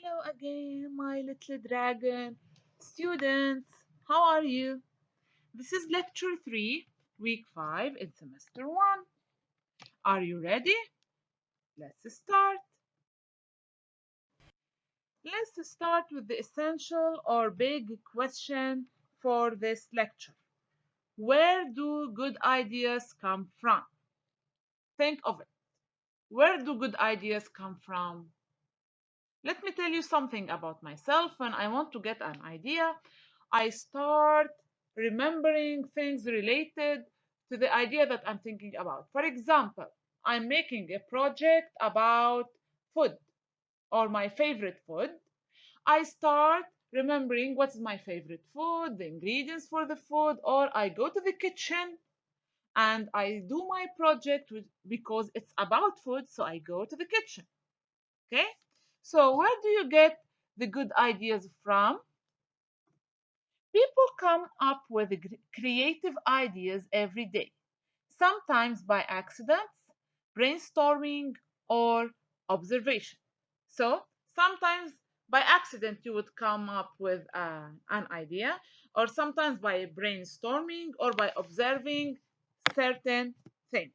Hello again, my little dragon. Students, how are you? This is lecture 3, week 5 in semester 1. Are you ready? Let's start. Let's start with the essential or big question for this lecture. Where do good ideas come from? Think of it. Where do good ideas come from? Let me tell you something about myself. When I want to get an idea, I start remembering things related to the idea that I'm thinking about. For example, I'm making a project about food or my favorite food. I start remembering what's my favorite food, the ingredients for the food, or I go to the kitchen and I do my project because it's about food, so I go to the kitchen. Okay? So, where do you get the good ideas from? People come up with creative ideas every day, sometimes by accidents, brainstorming, or observation. So, sometimes by accident you would come up with an idea, or sometimes by brainstorming or by observing certain things.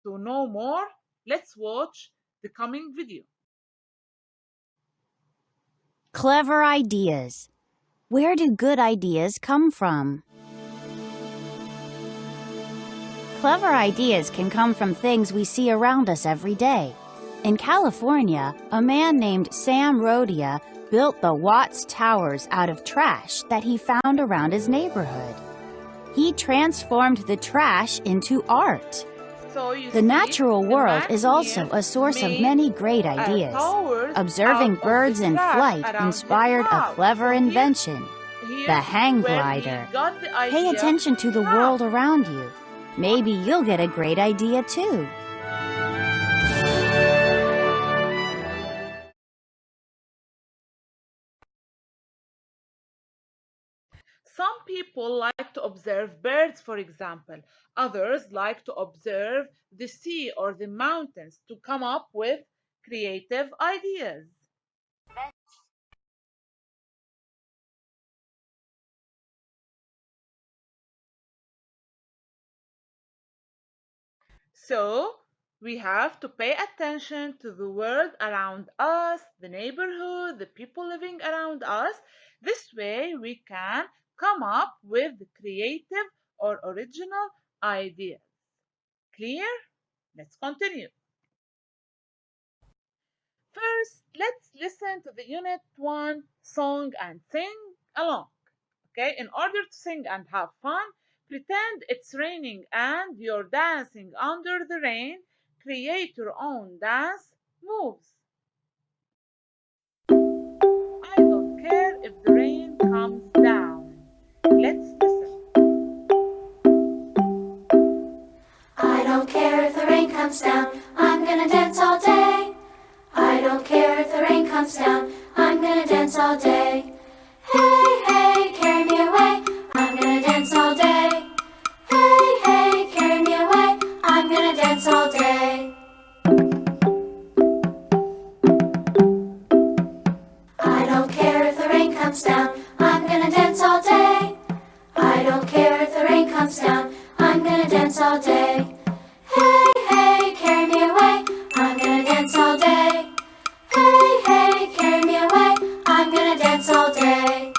To know more, let's watch the coming video. Clever ideas. Where do good ideas come from? Clever ideas can come from things we see around us every day. In California, a man named Sam Rodia built the Watts Towers out of trash that he found around his neighborhood. He transformed the trash into art. So you The see, natural the world man is also here a source of made many great ideas. towers Observing out of birds the in trash flight around his inspired a house. clever So invention. here The is hang where he glider. got the Pay idea attention to the from. world around you. Maybe you'll get a great idea too. Some people like to observe birds, for example. Others like to observe the sea or the mountains to come up with creative ideas. So we have to pay attention to the world around us, the neighborhood, the people living around us. This way we can come up with creative or original ideas. Clear? Let's continue. First, let's listen to the Unit 1 song and sing along. Okay, in order to sing and have fun, pretend it's raining and you're dancing under the rain. Create your own dance moves. I don't care if the rain comes down. Let's listen. I don't care if the rain comes down, I'm gonna dance all day. I don't care if the rain comes down, I'm gonna dance all day. Hey, hey, carry me away, I'm gonna dance all day. Hey, hey, carry me away, I'm gonna dance all day. I don't care if the rain comes down, I'm gonna dance all day. I don't care if the rain comes down, I'm gonna dance all day. Hey, hey, carry me away, I'm gonna dance all day. Hey, hey, carry me away, I'm gonna dance all day.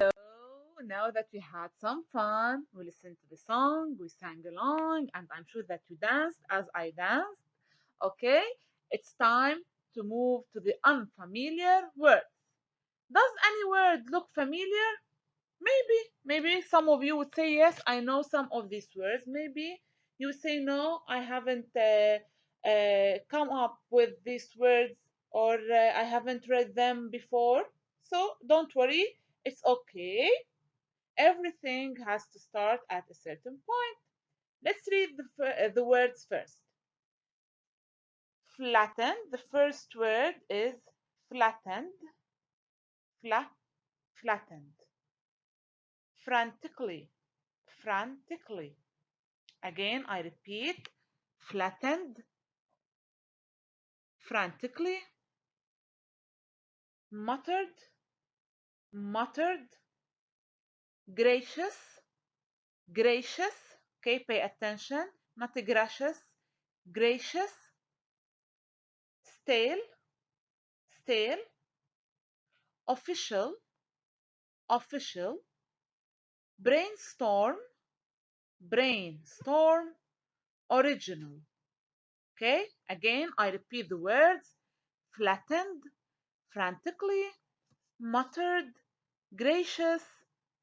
So now that we had some fun, we listened to the song, we sang along, and I'm sure that you danced as I danced. Okay, it's time to move to the unfamiliar words. Does any word look familiar? Maybe some of you would say yes, I know some of these words. Maybe you say no, I haven't come up with these words or I haven't read them before. So don't worry, it's okay. Everything has to start at a certain point. Let's read the words first. Flattened. The first word is flattened. Flat, flattened. Frantically. Frantically. Again, I repeat. Flattened. Frantically. Muttered. Muttered. Gracious. Gracious. Okay, pay attention. Not gracious. Gracious. Stale. Stale. Official. Official. Brainstorm. Brainstorm. Original. Okay, again, I repeat the words flattened, frantically, muttered, gracious,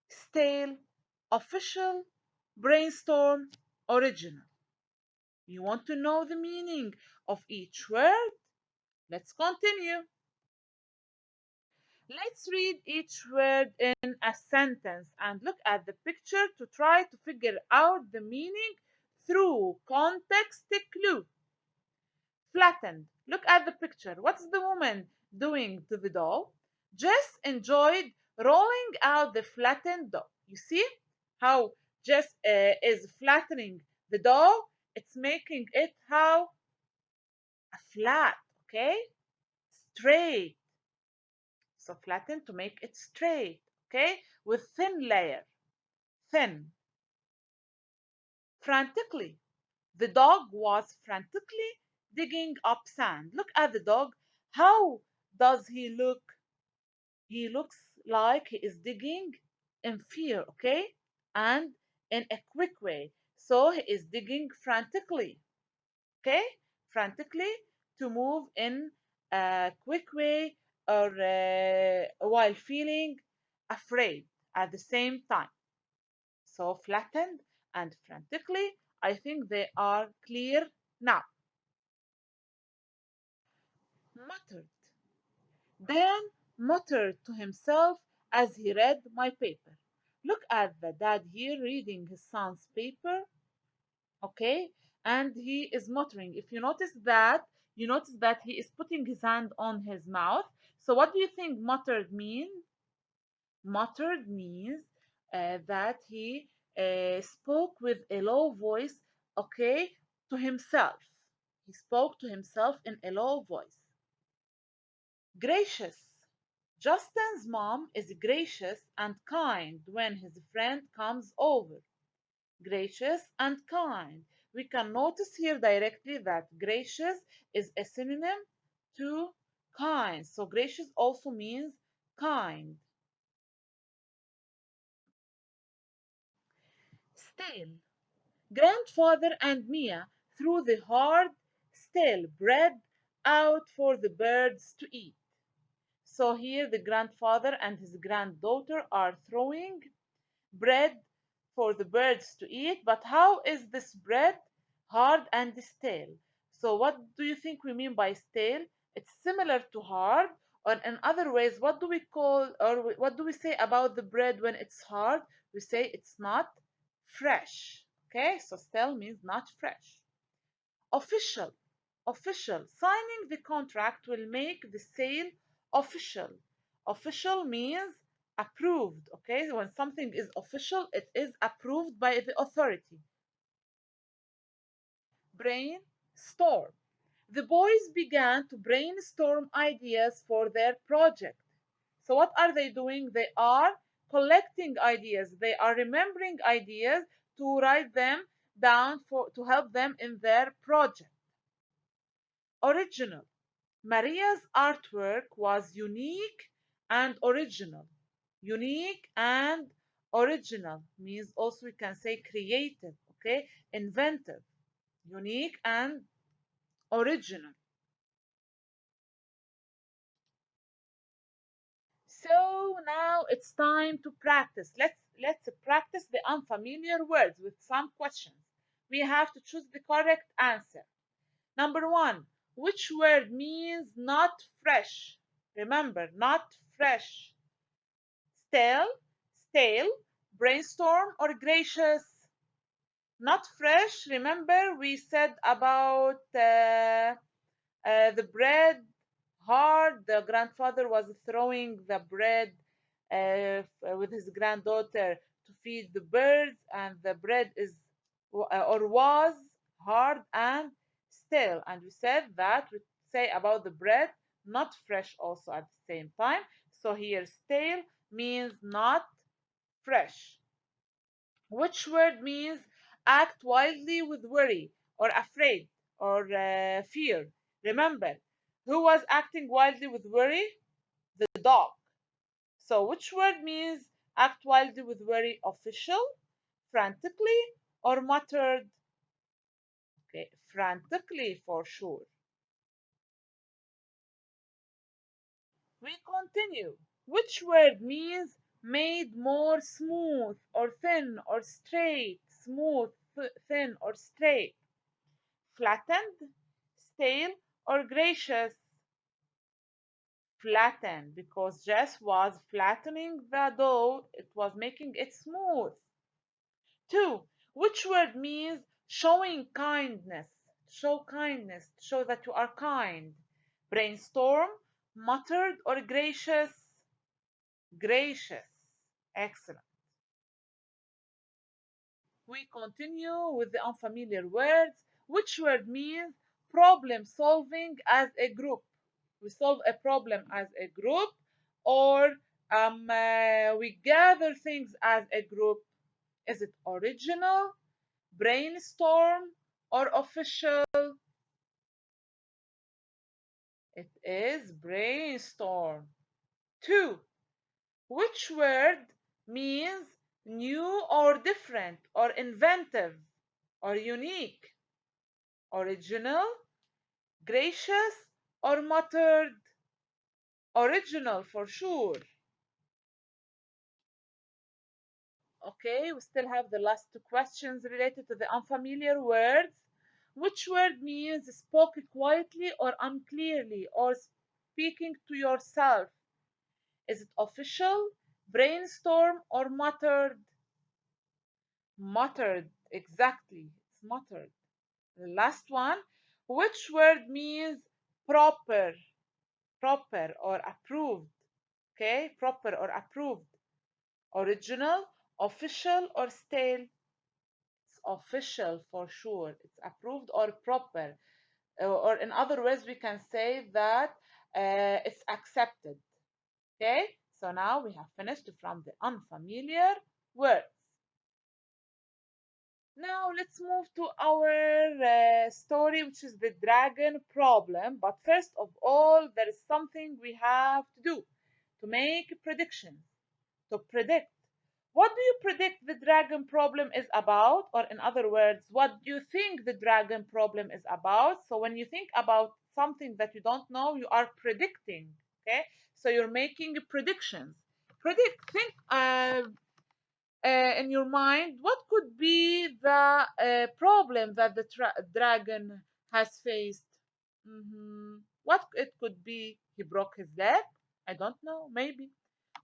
stale, official, brainstorm, original. You want to know the meaning of each word? Let's continue. Let's read each word in a sentence and look at the picture to try to figure out the meaning through context clue. Flattened. Look at the picture. What's the woman doing to the doll? Jess enjoyed rolling out the flattened doll. You see how Jess is flattening the doll? It's making it how? A flat, okay? Straight. So flatten to make it straight, okay? With thin layer. Thin. Frantically. The dog was frantically digging up sand. Look at the dog. How does he look? He looks like he is digging in fear, okay? And in a quick way. So he is digging frantically, okay? Frantically to move in a quick way or while feeling afraid at the same time. So flattened and frantically, I think they are clear now. Muttered. Dan muttered to himself as he read my paper. Look at the dad here reading his son's paper, okay? And he is muttering. If you notice that he is putting his hand on his mouth. So what do you think muttered mean? Muttered means that he spoke with a low voice, okay, to himself. He spoke to himself in a low voice. Gracious. Justin's mom is gracious and kind when his friend comes over. Gracious and kind. We can notice here directly that gracious is a synonym to kind. So gracious also means kind. Stale. Grandfather and Mia threw the hard, stale bread out for the birds to eat. So here the grandfather and his granddaughter are throwing bread for the birds to eat. But how is this bread hard and stale? So what do you think we mean by stale? It's similar to hard, or in other ways, what do we call or what do we say about the bread when it's hard? We say it's not fresh. Okay, so stale means not fresh. Official. Official. Signing the contract will make the sale official. Official means approved. Okay, when something is official, it is approved by the authority. Brainstorm. The boys began to brainstorm ideas for their project. So, what are they doing? They are collecting ideas, they are remembering ideas to write them down for to help them in their project. Original. Maria's artwork was unique and original. Unique and original means also we can say creative, okay? Inventive. Unique and original. So now it's time to practice. Let's practice the unfamiliar words with some questions. We have to choose the correct answer. Number one, which word means not fresh? Remember, not fresh. Stale, stale, brainstorm, or gracious? Not fresh. Remember, we said about The bread hard. The grandfather was throwing the bread with his granddaughter to feed the birds, and the bread is or was hard and stale. And we said that we say about the bread not fresh also at the same time. So here stale means not fresh. Which word means act wildly with worry or afraid or fear? Remember, who was acting wildly with worry? The dog. So, which word means act wildly with worry? Official, frantically, or muttered? Okay, frantically for sure. We continue. Which word means made more smooth or thin or straight? Smooth, thin, or straight? Flattened, stale, or gracious? Flattened, because Jess was flattening the dough, it was making it smooth. Two, which word means showing kindness? Show kindness, show that you are kind. Brainstorm, muttered, or gracious? Gracious. Excellent. We continue with the unfamiliar words. Which word means problem solving as a group? We solve a problem as a group, or we gather things as a group. Is it original, brainstorm, or official? It is brainstorm. Two, which word means new or different or inventive or unique? Original, gracious, or muttered? Original for sure. Okay, we still have the last two questions related to the unfamiliar words. Which word means spoke quietly or unclearly or speaking to yourself? Is it official, brainstorm, or muttered? Muttered, exactly. It's muttered. The last one. Which word means proper, proper or approved? Okay, proper or approved. Original, official, or stale? It's official for sure. It's approved or proper. Or in other words, we can say that it's accepted. Okay, so now we have finished from the unfamiliar words. Now let's move to our story, which is the dragon problem. But first of all, there is something we have to do to make predictions, to predict. What do you predict the dragon problem is about? Or, in other words, what do you think the dragon problem is about? So, when you think about something that you don't know, you are predicting. Okay, so you're making predictions. Predict, think in your mind what could be the problem that the dragon has faced. What it could be? He broke his leg? I don't know, maybe.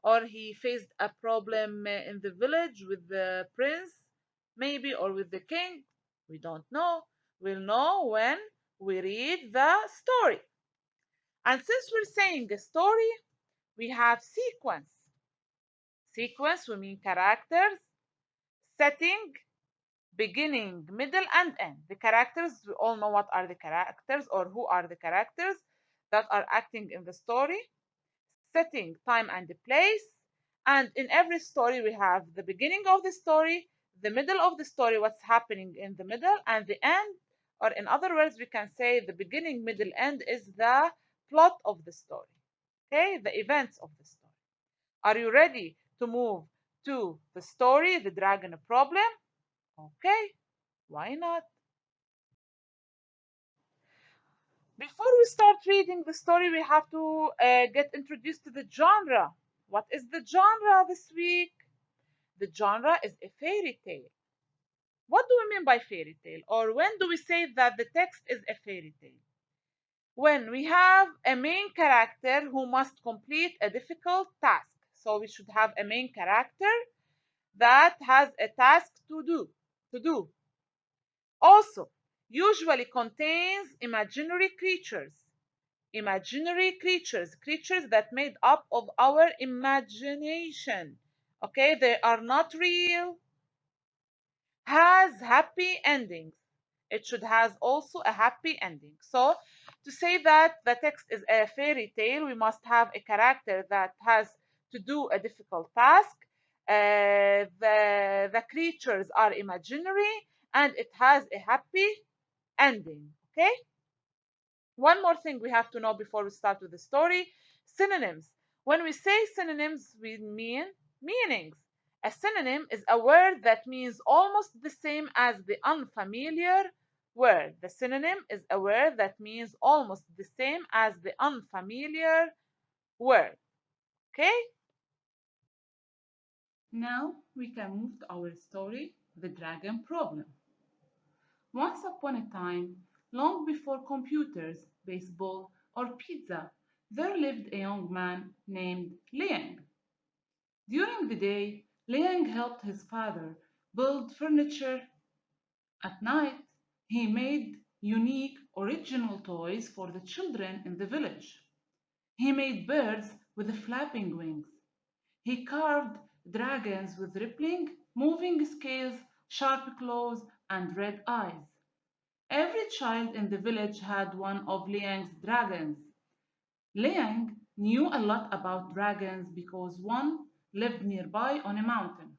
Or he faced a problem in the village with the prince, maybe, or with the king. We don't know. We'll know when we read the story. And since we're saying a story, we have sequence. Sequence, we mean characters, setting, beginning, middle, and end. The characters, we all know what are the characters or who are the characters that are acting in the story, setting, time, and the place. And in every story, we have the beginning of the story, the middle of the story, what's happening in the middle, and the end. Or, in other words, we can say the beginning, middle, end is the plot of the story. Okay, the events of the story. Are you ready to move to the story, the dragon problem? Okay, why not? Before we start reading the story, we have to get introduced to the genre. What is the genre this week? The genre is a fairy tale. What do we mean by fairy tale? Or when do we say that the text is a fairy tale? When we have a main character who must complete a difficult task. So we should have a main character that has a task to do. To do. Also, usually contains imaginary creatures. Imaginary creatures, creatures that made up of our imagination. Okay, they are not real. Has happy endings. It should has also a happy ending. So to say that the text is a fairy tale, we must have a character that has to do a difficult task. The creatures are imaginary and it has a happy ending. Okay. One more thing we have to know before we start with the story: synonyms. When we say synonyms, we mean meanings. A synonym is a word that means almost the same as the unfamiliar word. The synonym is a word that means almost the same as the unfamiliar word. Okay? Now we can move to our story, The Dragon Problem. Once upon a time, long before computers, baseball, or pizza, there lived a young man named Liang. During the day, Liang helped his father build furniture. At night, he made unique, original toys for the children in the village. He made birds with flapping wings. He carved dragons with rippling, moving scales, sharp claws, and red eyes. Every child in the village had one of Liang's dragons. Liang knew a lot about dragons because one lived nearby on a mountain.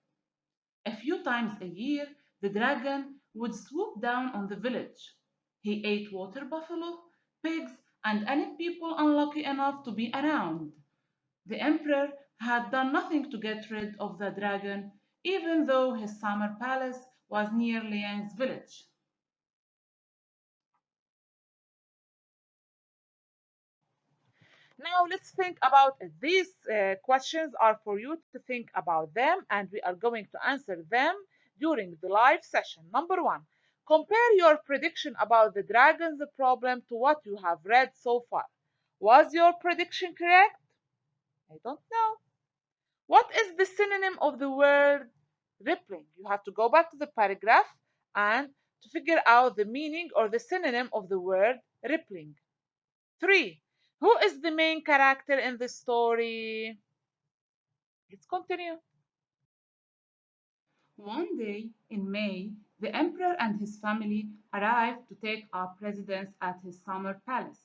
A few times a year, the dragon would swoop down on the village. He ate water buffalo, pigs, and any people unlucky enough to be around. The emperor had done nothing to get rid of the dragon, even though his summer palace was near Liang's village. Now let's think about it. These questions are for you to think about them, and we are going to answer them during the live session. Number one, compare your prediction about the dragon's problem to what you have read so far. Was your prediction correct? I don't know. What is the synonym of the word rippling? You have to go back to the paragraph and to figure out the meaning or the synonym of the word rippling. 3. Who is the main character in the story? Let's continue. One day in May, the emperor and his family arrived to take up residence at his summer palace.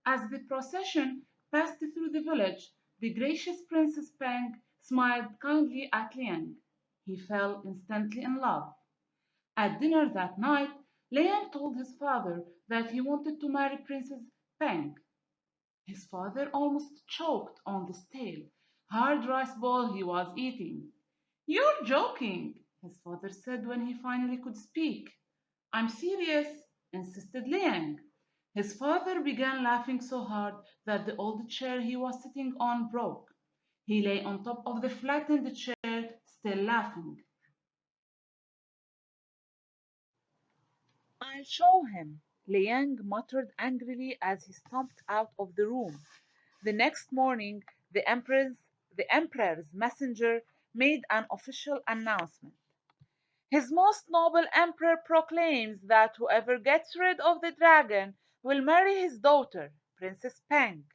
As the procession passed through the village, the gracious Princess Peng smiled kindly at Liang. He fell instantly in love. At dinner that night, Liang told his father that he wanted to marry Princess Peng. His father almost choked on the stale, hard rice ball he was eating. "You're joking," his father said when he finally could speak. "I'm serious," insisted Liang. His father began laughing so hard that the old chair he was sitting on broke. He lay on top of the flattened chair, still laughing. "I'll show him," Liang muttered angrily as he stomped out of the room. The next morning, the emperor's messenger made an official announcement. "His Most Noble Emperor proclaims that whoever gets rid of the dragon will marry his daughter, Princess Peng."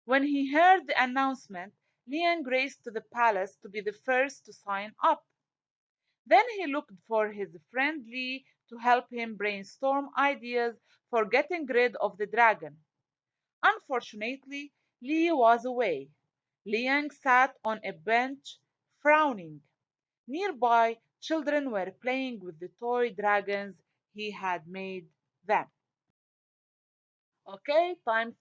When he heard the announcement, Liang raced to the palace to be the first to sign up. Then he looked for his friend Li to help him brainstorm ideas for getting rid of the dragon. Unfortunately, Li was away. Liang sat on a bench, frowning. Nearby, children were playing with the toy dragons he had made them. Okay, time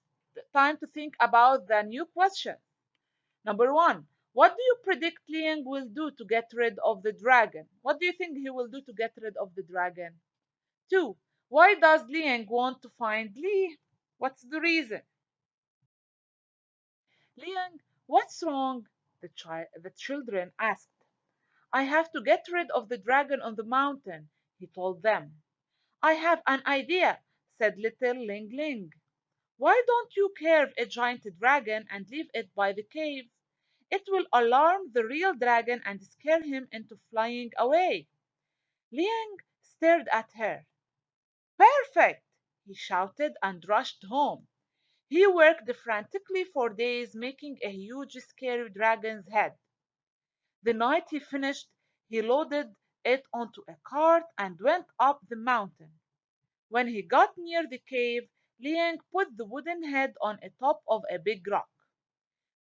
to think about the new question. Number one, what do you predict Liang will do to get rid of the dragon? What do you think he will do to get rid of the dragon? Two, why does Liang want to find Li? What's the reason? "Liang, what's wrong?" the children asked. "I have to get rid of the dragon on the mountain," he told them. "I have an idea," said little Ling Ling. "Why don't you carve a giant dragon and leave it by the cave? It will alarm the real dragon and scare him into flying away." Liang stared at her. "Perfect!" he shouted and rushed home. He worked frantically for days making a huge, scary dragon's head. The night he finished, he loaded it onto a cart and went up the mountain. When he got near the cave, Liang put the wooden head on the top of a big rock.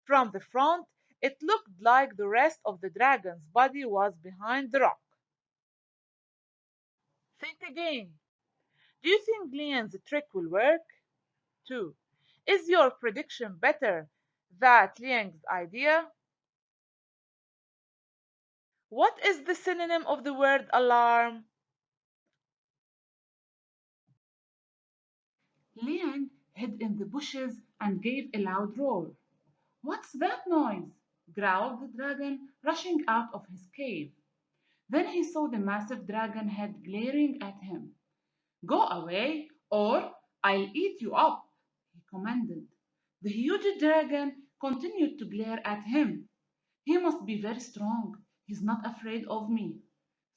From the front, it looked like the rest of the dragon's body was behind the rock. Think again. Do you think Liang's trick will work? 2. Is your prediction better than Liang's idea? What is the synonym of the word alarm? Liang hid in the bushes and gave a loud roar. What's that noise? Growled the dragon, rushing out of his cave. Then he saw the massive dragon head glaring at him. Go away, or I'll eat you up, he commanded. The huge dragon continued to glare at him. He must be very strong. He's not afraid of me,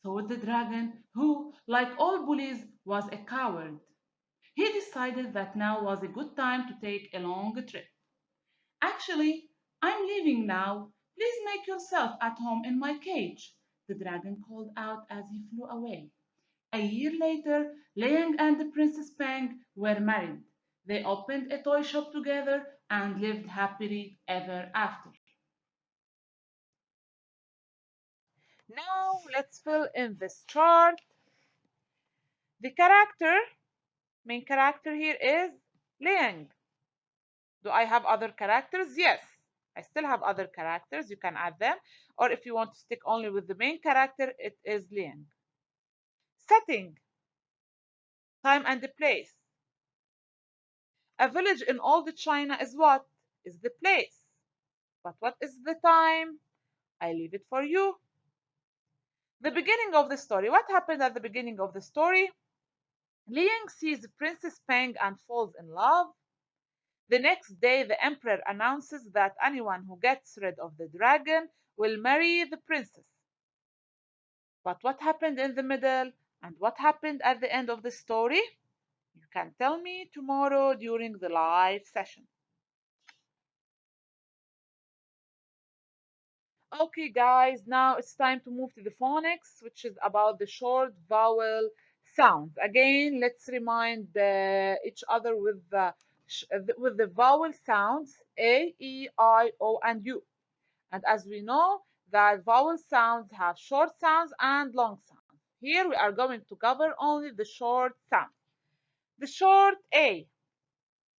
thought the dragon, who, like all bullies, was a coward. He decided that now was a good time to take a long trip. Actually, I'm leaving now. Please make yourself at home in my cage, the dragon called out as he flew away. A year later, Liang and the Princess Pang were married. They opened a toy shop together and lived happily ever after. Now let's fill in this chart. The main character here is Liang. Do I have other characters? Yes. I still have other characters. You can add them. Or if you want to stick only with the main character, it is Liang. Setting, time and the place. A village in old China is what? Is the place. But what is the time? I leave it for you. The beginning of the story. What happened at the beginning of the story? Liang sees Princess Peng and falls in love. The next day, the emperor announces that anyone who gets rid of the dragon will marry the princess. But what happened in the middle and what happened at the end of the story? You can tell me tomorrow during the live session. Okay, guys, now it's time to move to the phonics, which is about the short vowel sounds. Again, let's remind each other with the vowel sounds A, E, I, O, and U. And as we know, that vowel sounds have short sounds and long sounds. Here we are going to cover only the short sounds. The short A.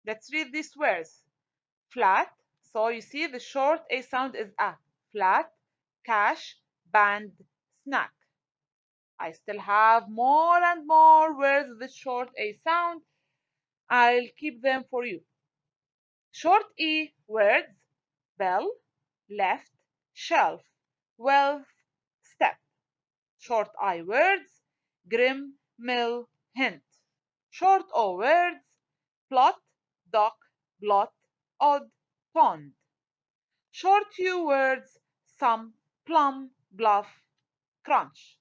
Let's read these words. Flat. So you see the short A sound is A. Flat, cash, band, snack. I still have more and more words with the short A sound. I'll keep them for you. Short E words. Bell, left, shelf, wealth, step. Short I words. Grim, mill, hint. Short O words. Plot, dock, blot, odd, pond. Short U words, sum, plum, bluff, crunch.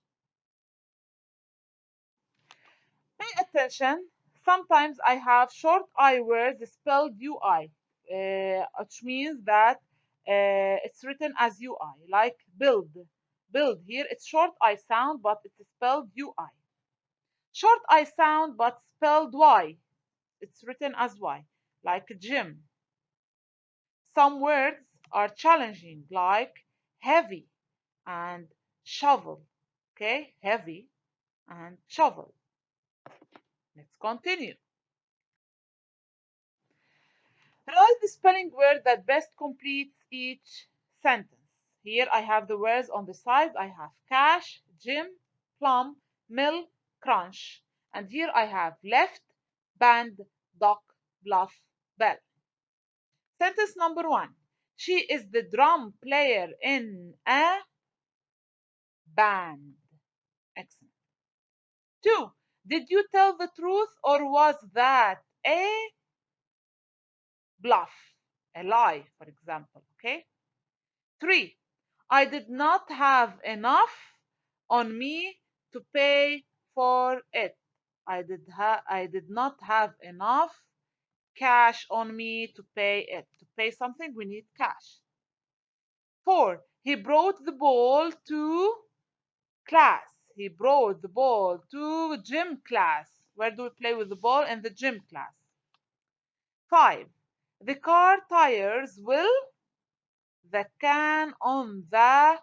Pay attention. Sometimes I have short I words spelled UI, which means that it's written as UI, like build. Build here, it's short I sound, but it's spelled UI. Short I sound, but spelled Y. It's written as Y, like gym. Some words are challenging, like heavy and shovel. Okay, heavy and shovel. Let's continue. Write the spelling word that best completes each sentence. Here I have the words on the side. I have cash, gym, plum, mill, crunch. And here I have left, band, dock, bluff, bell. Sentence number 1. She is the drum player in a band. Excellent. 2. Did you tell the truth or was that a bluff, a lie, for example? Okay. 3. I did not have enough on me to pay for it. I did not have enough cash on me to pay it. To pay something, we need cash. 4. He brought the ball to class. He brought the ball to gym class. Where do we play with the ball? In the gym class. 5. The car tires will the can on the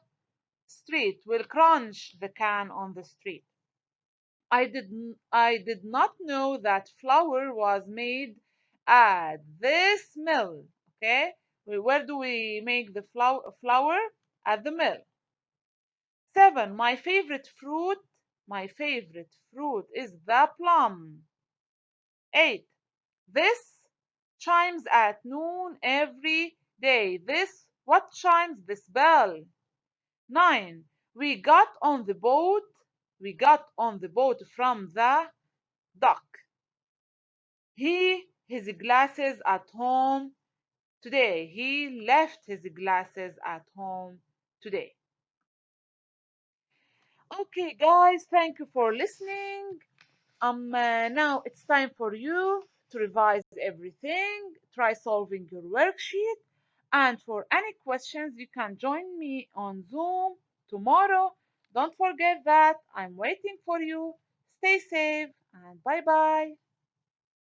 street. Will crunch the can on the street. I did not know that flour was made at this mill. Okay, where do we make the flour? At the mill. 7. My favorite fruit is the plum. 8. This chimes at noon every day. What chimes? This bell. 9. We got on the boat. We got on the boat from the dock. His glasses at home today. He left his glasses at home today. Okay, guys, thank you for listening. Now it's time for you to revise everything, try solving your worksheet, and for any questions, you can join me on Zoom tomorrow. Don't forget that I'm waiting for you. Stay safe and bye bye.